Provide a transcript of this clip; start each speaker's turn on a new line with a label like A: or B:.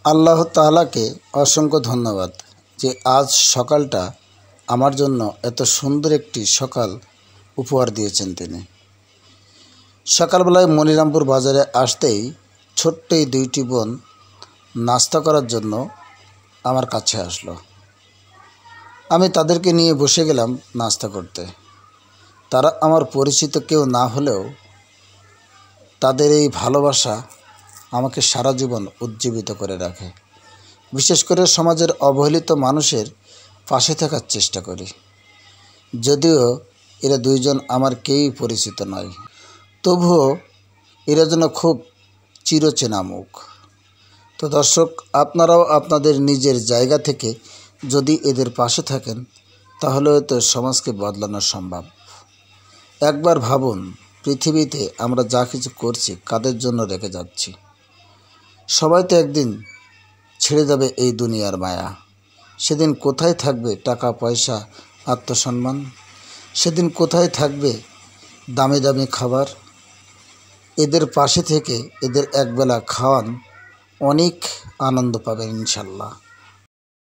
A: আল্লাহ তাআলাকে অসংখ্য ধন্যবাদ যে আজ সকালটা আমার জন্য এত সুন্দর একটি সকাল উপহার দিয়েছেন তিনি। সকালবেলায় মনিরামপুর বাজারে আসতেই ছোট্ট এই দুইটি বোন নাস্তা করার জন্য আমার কাছে আসলো। আমি তাদেরকে নিয়ে বসে গেলাম নাস্তা করতে। তারা আমার পরিচিত কেউ না হলেও তাদের এই ভালোবাসা আমাকে সারা জীবন উজ্জীবিত করে রাখে। বিশেষ করে সমাজের অবহেলিত মানুষের পাশে থাকার চেষ্টা করি। যদিও এরা দুইজন আমার কেউই পরিচিত নয়, তবুও এরা যেন খুব চিরচেনা মুখ। তো দর্শক, আপনারাও আপনাদের নিজের জায়গা থেকে যদি এদের পাশে থাকেন তাহলে হয়তো সমাজকে বদলানো সম্ভব। একবার ভাবুন, পৃথিবীতে আমরা যা কিছু করছি কাদের জন্য রেখে যাচ্ছি। সবাই তো একদিন ছেড়ে যাবে এই দুনিয়ার মায়া। সেদিন কোথায় থাকবে টাকা পয়সা, আত্মসম্মান? সেদিন কোথায় থাকবে দামি দামি খাবার? এদের পাশে থেকে এদের একবেলা খাওয়ান, অনেক আনন্দ পাবেন ইনশাল্লাহ।